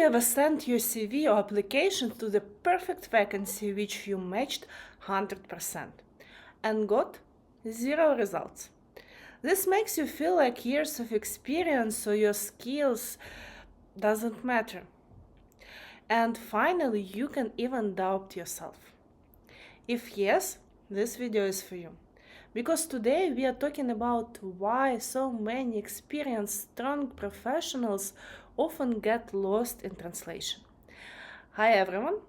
ever sent your CV or application to the perfect vacancy which you matched 100% and got 0 results? This makes you feel like years of experience or your skills doesn't matter. And finally, you can even doubt yourself. If yes, this video is for you. Because today we are talking about why so many experienced, strong professionals often get lost in translation. Hi everyone,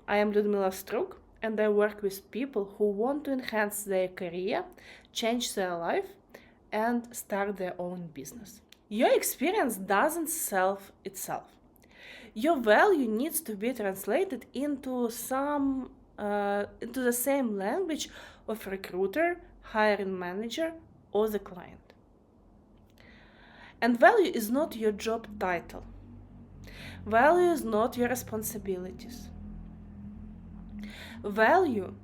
I am Liudmyla Struk and I work with people who want to enhance their career, change their life, and start their own business. Your experience doesn't sell itself. Your value needs to be translated into the same language of recruiter, hiring manager, or the client. And value is not your job title. Value is not your responsibilities. Value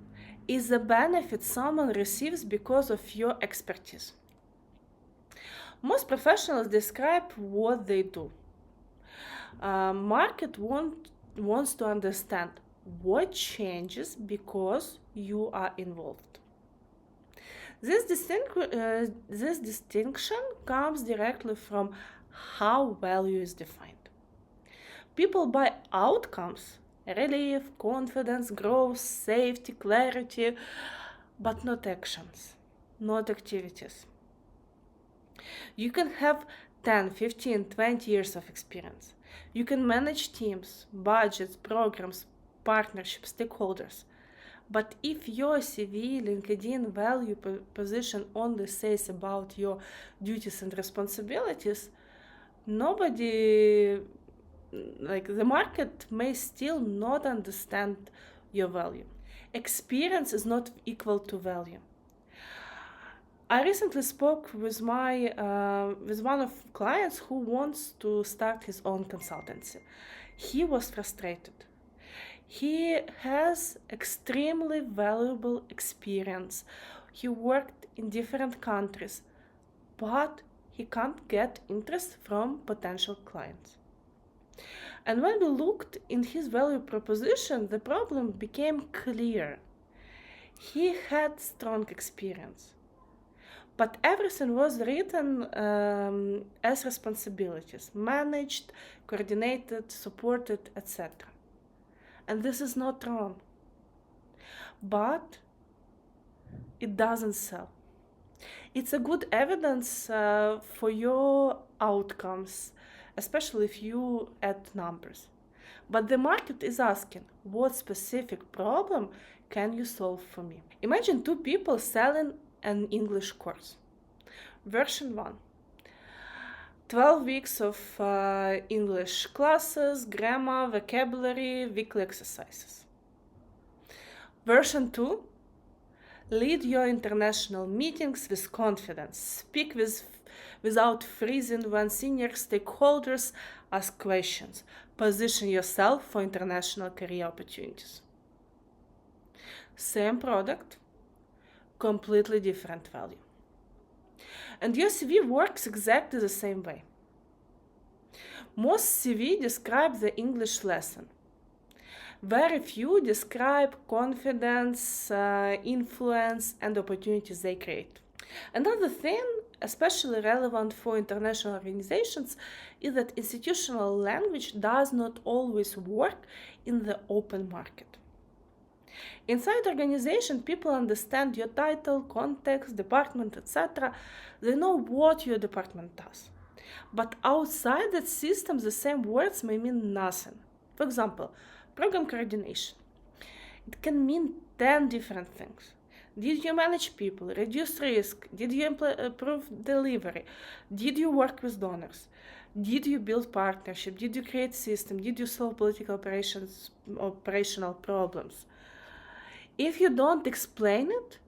is the benefit someone receives because of your expertise. Most professionals describe what they do. Market wants to understand what changes because you are involved. This distinction comes directly from how value is defined. People buy outcomes, relief, confidence, growth, safety, clarity, but not actions, not activities. You can have 10, 15, 20 years of experience. You can manage teams, budgets, programs, partnerships, stakeholders. But if your CV, LinkedIn value position only says about your duties and responsibilities, the market may still not understand your value. Experience is not equal to value. I recently spoke with one of clients who wants to start his own consultancy. He was frustrated. He has extremely valuable experience. He worked in different countries, but he can't get interest from potential clients. And when we looked in his value proposition, the problem became clear. He had strong experience, but everything was written as responsibilities, managed, coordinated, supported, etc. And this is not wrong, but it doesn't sell. It's a good evidence for your outcomes, especially if you add numbers. But the market is asking, what specific problem can you solve for me? Imagine two people selling an English course. Version 1. 12 weeks of English classes, grammar, vocabulary, weekly exercises. Version 2. Lead your international meetings with confidence. Speak without freezing when senior stakeholders ask questions. Position yourself for international career opportunities. Same product, completely different value. And your CV works exactly the same way. Most CV describe the English lesson. Very few describe confidence, influence, and opportunities they create. Another thing, especially relevant for international organizations, is that institutional language does not always work in the open market. Inside organization, people understand your title, context, department, etc. They know what your department does. But outside that system, the same words may mean nothing. For example, program coordination. It can mean 10 different things. Did you manage people, reduce risk? Did you improve delivery? Did you work with donors? Did you build partnership? Did you create system? Did you solve political operational problems? If you don't explain it,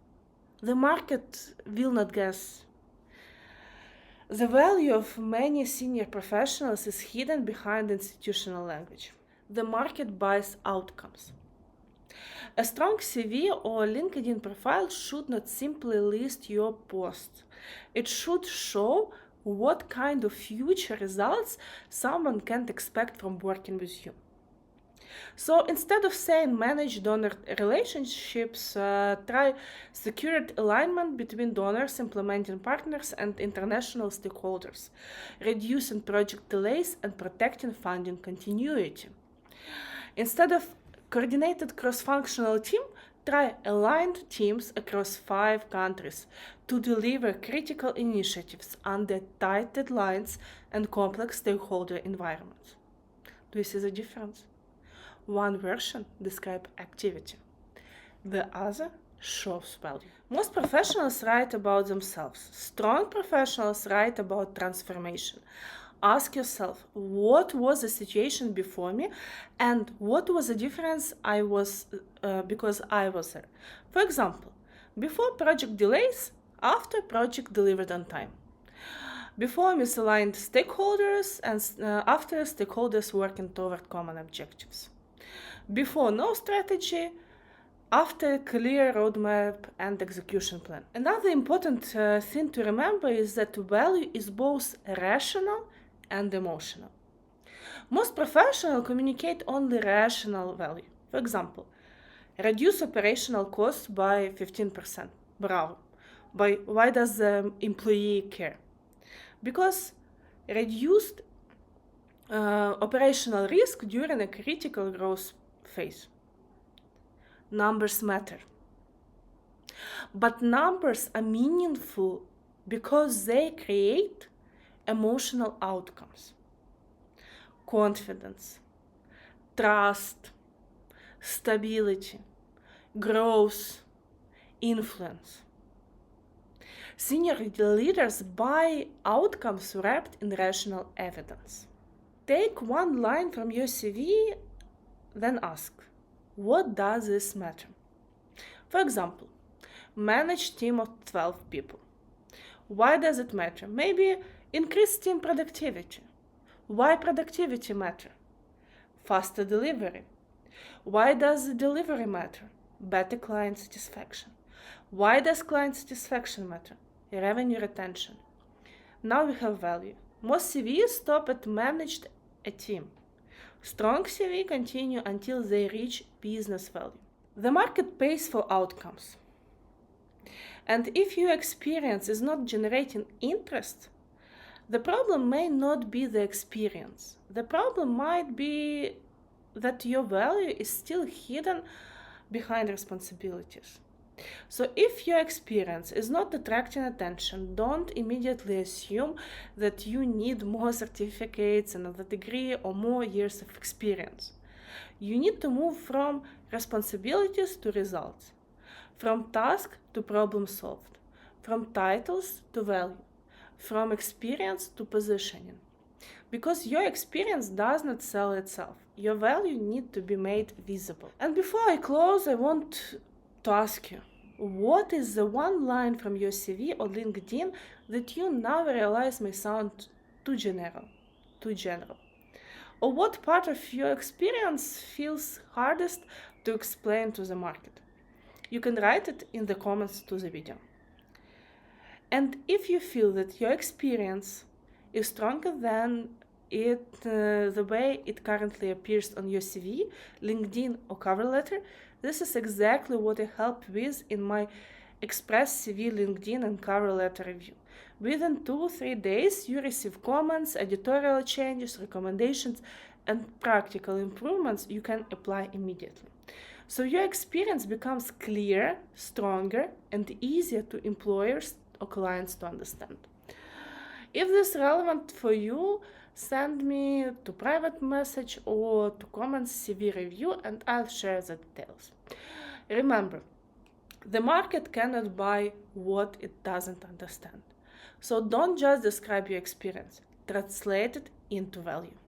the market will not guess. The value of many senior professionals is hidden behind institutional language. The market buys outcomes. A strong CV or LinkedIn profile should not simply list your posts. It should show what kind of future results someone can expect from working with you. So instead of saying manage donor relationships, try secured alignment between donors, implementing partners, and international stakeholders, reducing project delays and protecting funding continuity. Instead of coordinated cross-functional team, try aligned teams across 5 countries to deliver critical initiatives under tight deadlines and complex stakeholder environments. Do you see the difference? One version describes activity, the other shows value. Most professionals write about themselves. Strong professionals write about transformation. Ask yourself, what was the situation before me and what was the difference because I was there. For example, before project delays, after project delivered on time. Before misaligned stakeholders and after stakeholders working toward common objectives. Before no strategy, after clear roadmap and execution plan. Another important thing to remember is that value is both rational and emotional. Most professionals communicate only rational value. For example, reduce operational costs by 15%. Bravo. Why does the employee care? Because reduced operational risk during a critical growth phase. Numbers matter. But numbers are meaningful because they create emotional outcomes. Confidence, trust, stability, growth, influence. Senior leaders buy outcomes wrapped in rational evidence. Take one line from your CV, then ask, what does this matter? For example, manage team of 12 people. Why does it matter? Maybe increase team productivity. Why productivity matter? Faster delivery. Why does the delivery matter? Better client satisfaction. Why does client satisfaction matter? Revenue retention. Now we have value. Most CVs stop at managed a team. Strong CV continue until they reach business value. The market pays for outcomes. And if your experience is not generating interest, the problem may not be the experience. The problem might be that your value is still hidden behind responsibilities. So if your experience is not attracting attention, don't immediately assume that you need more certificates, another degree, or more years of experience. You need to move from responsibilities to results, from task to problem solved, from titles to value, from experience to positioning. Because your experience does not sell itself. Your value needs to be made visible. And before I close, I want to ask you, what is the one line from your CV or LinkedIn that you now realize may sound too general? Or what part of your experience feels hardest to explain to the market? You can write it in the comments to the video. And if you feel that your experience is stronger than the way it currently appears on your CV, LinkedIn, or cover letter, this is exactly what I help with in my Express CV, LinkedIn, and cover letter review. Within 2-3 days, you receive comments, editorial changes, recommendations, and practical improvements you can apply immediately. So your experience becomes clearer, stronger, and easier to employers or clients to understand. If this is relevant for you, send me to private message or to comments CV review and I'll share the details. Remember, the market cannot buy what it doesn't understand. So don't just describe your experience, translate it into value.